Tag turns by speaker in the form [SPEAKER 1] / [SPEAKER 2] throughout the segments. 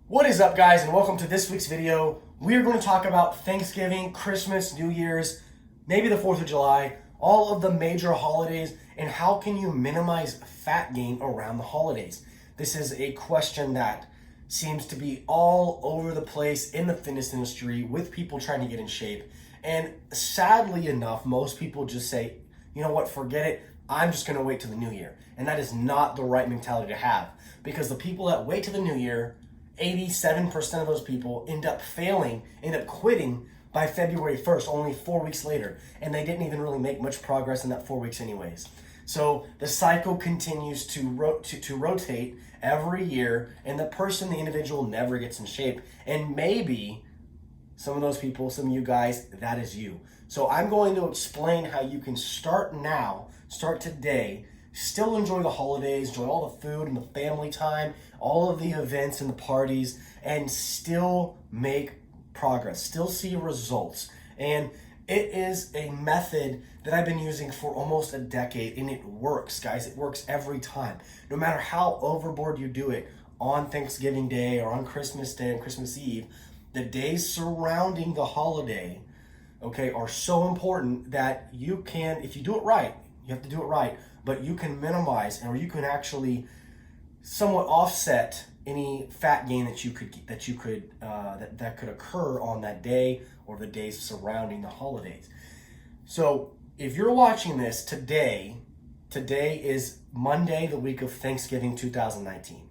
[SPEAKER 1] What is up, guys, and welcome to this week's video. We are going to talk about Thanksgiving, Christmas, New Year's, maybe the 4th of July, all of the major holidays, and how can you minimize fat gain around the holidays. This is a question that seems to be all over the place in the fitness industry with people trying to get in shape. And sadly enough, most people just say, you know what, forget it. I'm just going to wait till the new year. And that is not the right mentality to have, because the people that wait till the new year, 87% of those people end up failing, end up quitting by February 1st, only 4 weeks later. And they didn't even really make much progress in that 4 weeks anyways. So the cycle continues to rotate every year, and the individual never gets in shape. And maybe some of those people, some of you guys, that is you. So I'm going to explain how you can start now, start today, still enjoy the holidays, enjoy all the food and the family time, all of the events and the parties, and still make progress, still see results. And it is a method that I've been using for almost a decade, and it works, guys. It works every time. No matter how overboard you do it on Thanksgiving Day or on Christmas Day and Christmas Eve, the days surrounding the holiday, okay, are so important that you can, if you do it right, you have to do it right, but you can minimize, or you can actually somewhat offset any fat gain that could occur on that day or the days surrounding the holidays. So if you're watching this today is Monday, the week of Thanksgiving 2019.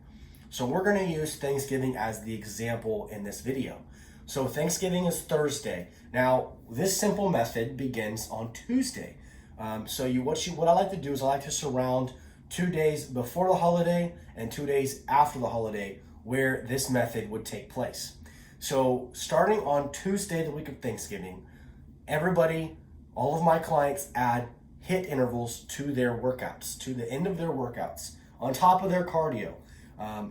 [SPEAKER 1] So we're going to use Thanksgiving as the example in this video. So Thanksgiving is Thursday. Now, this simple method begins on Tuesday. What I like to do is I like to surround 2 days before the holiday and 2 days after the holiday where this method would take place. So starting on Tuesday, the week of Thanksgiving, all of my clients add HIIT intervals to their workouts, to the end of their workouts, on top of their cardio.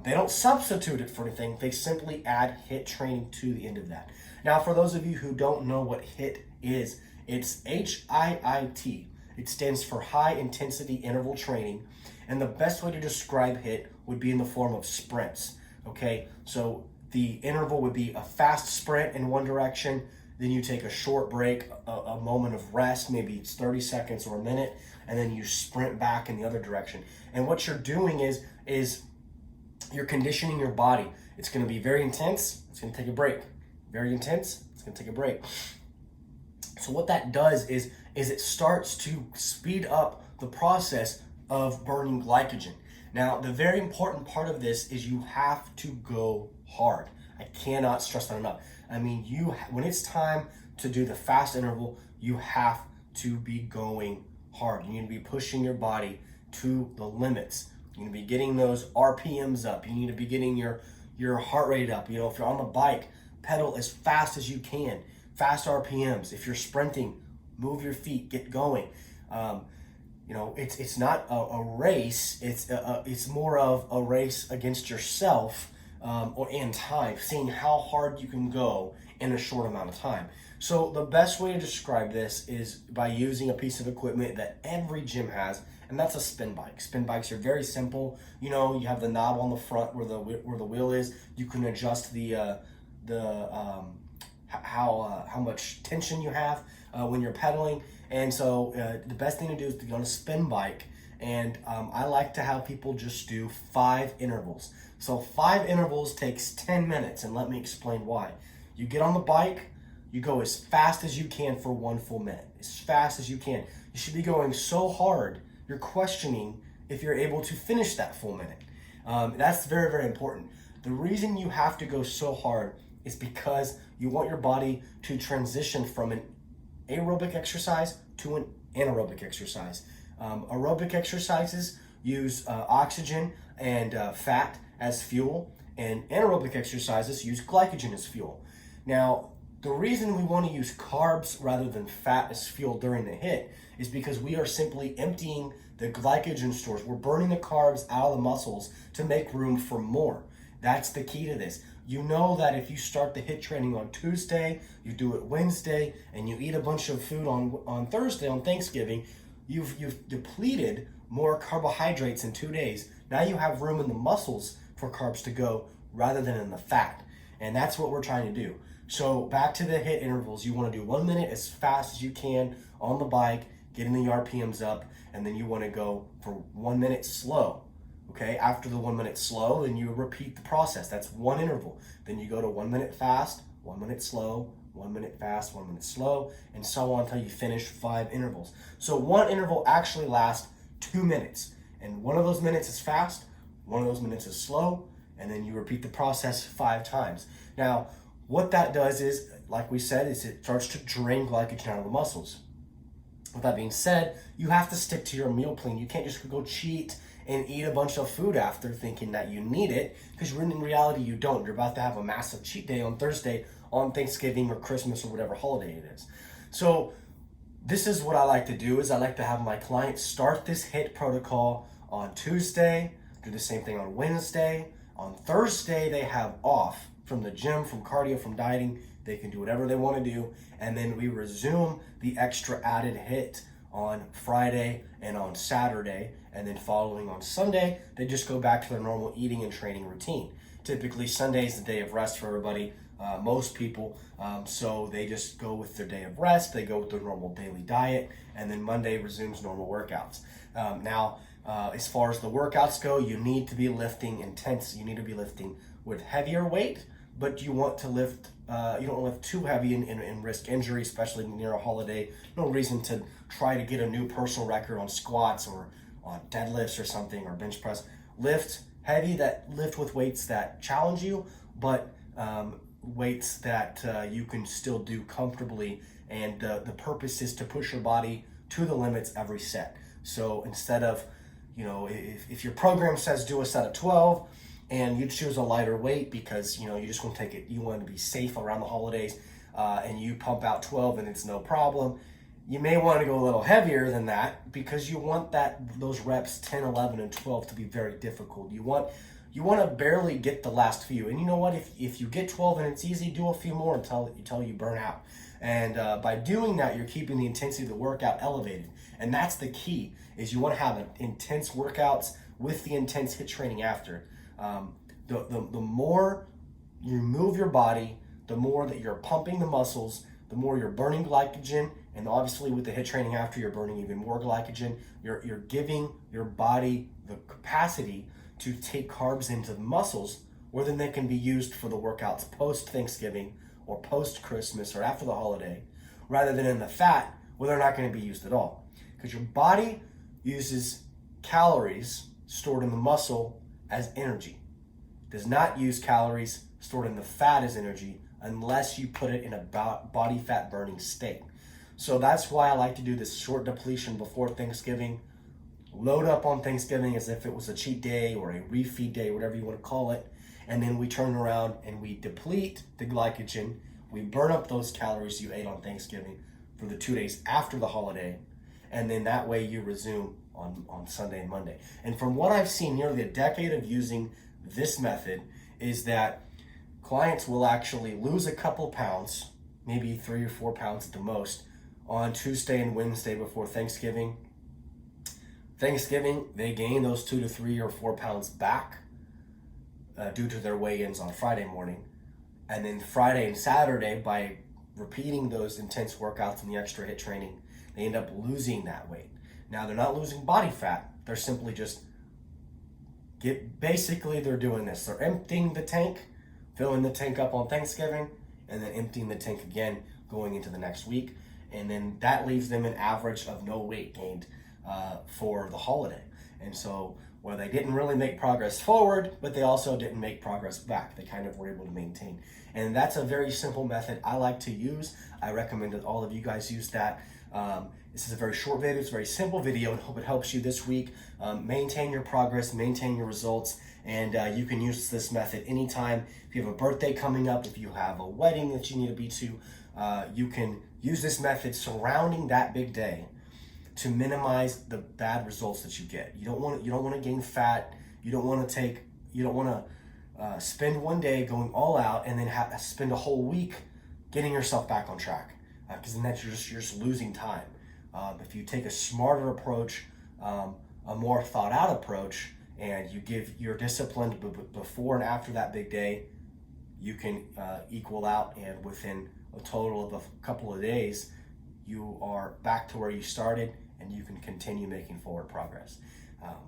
[SPEAKER 1] They don't substitute it for anything. They simply add HIIT training to the end of that. Now, for those of you who don't know what HIIT is, it's HIIT. It stands for high intensity interval training. And the best way to describe HIIT would be in the form of sprints. Okay, so the interval would be a fast sprint in one direction, then you take a short break, a moment of rest, maybe it's 30 seconds or a minute, and then you sprint back in the other direction. And what you're doing is you're conditioning your body. It's going to be very intense, it's going to take a break. Very intense, it's going to take a break. So what that does is it starts to speed up the process of burning glycogen. Now, the very important part of this is you have to go hard. I cannot stress that enough. I mean, when it's time to do the fast interval, you have to be going hard. You need to be pushing your body to the limits. You need to be getting those RPMs up. You need to be getting your heart rate up. You know, if you're on the bike, pedal as fast as you can. Fast RPMs. If you're sprinting, move your feet, get going. It's not a race. It's more of a race against yourself or in time, seeing how hard you can go in a short amount of time. So the best way to describe this is by using a piece of equipment that every gym has, and that's a spin bike. Spin bikes are very simple. You know, you have the knob on the front where the wheel is. You can adjust how much tension you have when you're pedaling. And so the best thing to do is to go on a spin bike. And I like to have people just do 5 intervals. So 5 intervals takes 10 minutes, and let me explain why. You get on the bike, you go as fast as you can for 1 full minute, as fast as you can. You should be going so hard, you're questioning if you're able to finish that full minute. That's very, very important. The reason you have to go so hard is because you want your body to transition from an aerobic exercise to an anaerobic exercise. Aerobic exercises use oxygen and fat as fuel, and anaerobic exercises use glycogen as fuel. Now, the reason we want to use carbs rather than fat as fuel during the HIIT is because we are simply emptying the glycogen stores. We're burning the carbs out of the muscles to make room for more. That's the key to this. You know that if you start the HIIT training on Tuesday, you do it Wednesday, and you eat a bunch of food on Thursday, on Thanksgiving, you've depleted more carbohydrates in 2 days. Now you have room in the muscles for carbs to go rather than in the fat. And that's what we're trying to do. So back to the HIIT intervals, you want to do 1 minute as fast as you can on the bike, getting the RPMs up, and then you want to go for 1 minute slow. Okay, after the 1 minute slow, then you repeat the process. That's one interval. Then you go to 1 minute fast, 1 minute slow, 1 minute fast, 1 minute slow, and so on until you finish 5 intervals. So one interval actually lasts 2 minutes, and one of those minutes is fast, one of those minutes is slow, and then you repeat the process 5 times. Now, what that does is, like we said, is it starts to drain glycogen out of the muscles. With that being said, you have to stick to your meal plan. You can't just go cheat and eat a bunch of food after thinking that you need it, because in reality you don't. You're about to have a massive cheat day on Thursday on Thanksgiving or Christmas or whatever holiday it is. So this is what I like to do, is I like to have my clients start this HIIT protocol on Tuesday, do the same thing on Wednesday. On Thursday, they have off from the gym, from cardio, from dieting. They can do whatever they want to do. And then we resume the extra added HIIT on Friday and on Saturday. And then following on Sunday, they just go back to their normal eating and training routine. Typically, Sunday is the day of rest for everybody, most people. So they just go with their day of rest. They go with their normal daily diet. And then Monday resumes normal workouts. Now, as far as the workouts go, you need to be lifting intense. You need to be lifting with heavier weight, but you want to lift, you don't lift too heavy and risk injury, especially near a holiday. No reason to try to get a new personal record on squats or on deadlifts or something, or bench press. Lift heavy, lift with weights that challenge you, but weights that you can still do comfortably. And the purpose is to push your body to the limits every set. So instead of, if your program says do a set of 12 and you choose a lighter weight because, you just want to take it, you want to be safe around the holidays, and you pump out 12 and it's no problem, you may want to go a little heavier than that because you want those reps 10, 11, and 12 to be very difficult. You want to barely get the last few. And you know what? If you get 12 and it's easy, do a few more until you burn out. And by doing that, you're keeping the intensity of the workout elevated. And that's the key, is you want to have intense workouts with the intense HIIT training after. The more you move your body, the more that you're pumping the muscles, the more you're burning glycogen, and obviously with the HIIT training after, you're burning even more glycogen. You're giving your body the capacity to take carbs into the muscles, where then they can be used for the workouts post-Thanksgiving or post-Christmas or after the holiday, rather than in the fat, where they're not going to be used at all. Because your body uses calories stored in the muscle as energy. It does not use calories stored in the fat as energy unless you put it in a body fat burning state. So that's why I like to do this short depletion before Thanksgiving. Load up on Thanksgiving as if it was a cheat day or a refeed day, whatever you want to call it. And then we turn around and we deplete the glycogen. We burn up those calories you ate on Thanksgiving for the 2 days after the holiday. And then that way you resume on Sunday and Monday. And from what I've seen, nearly a decade of using this method, is that clients will actually lose a couple pounds, maybe 3 or 4 pounds at the most, on Tuesday and Wednesday before Thanksgiving. Thanksgiving, they gain those 2 to 3 or 4 pounds back due to their weigh-ins on Friday morning. And then Friday and Saturday, by repeating those intense workouts and the extra HIIT training, they end up losing that weight. Now, they're not losing body fat. They're simply just they're doing this. They're emptying the tank, filling the tank up on Thanksgiving, and then emptying the tank again going into the next week. And then that leaves them an average of no weight gained for the holiday. And so, well, they didn't really make progress forward, but they also didn't make progress back. They kind of were able to maintain. And that's a very simple method I like to use. I recommend that all of you guys use that. This is a very short video. It's a very simple video, and hope it helps you this week. Maintain your progress, maintain your results, and you can use this method anytime. If you have a birthday coming up, if you have a wedding that you need to be to, you can use this method surrounding that big day to minimize the bad results that you get. You don't want to gain fat. You don't want to spend one day going all out and then spend a whole week getting yourself back on track, because then you're just losing time. If you take a smarter approach, a more thought out approach, and you're disciplined before and after that big day, you can equal out, and within a total of a couple of days, you are back to where you started, and you can continue making forward progress.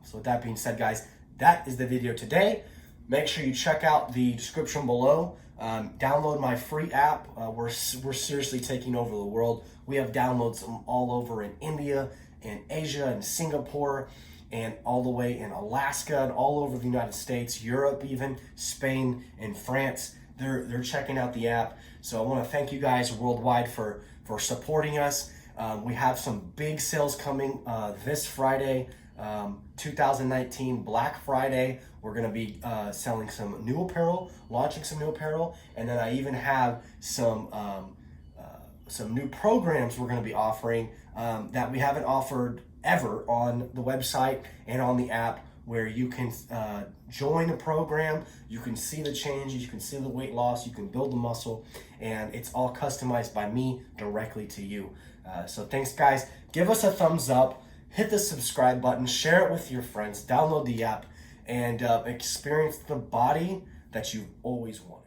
[SPEAKER 1] So with that being said, guys, that is the video today. Make sure you check out the description below. Download my free app. We're seriously taking over the world. We have downloads all over in India, in Asia, and Singapore, and all the way in Alaska, and all over the United States, Europe, even Spain and France. They're checking out the app. So I want to thank you guys worldwide for supporting us. We have some big sales coming this Friday, 2019 Black Friday. We're going to be selling some new apparel, launching some new apparel, and then I even have some new programs we're going to be offering that we haven't offered ever on the website and on the app, where you can join a program, you can see the changes, you can see the weight loss, you can build the muscle, and it's all customized by me directly to you. So thanks, guys. Give us a thumbs up, hit the subscribe button, share it with your friends, download the app, and experience the body that you've always wanted.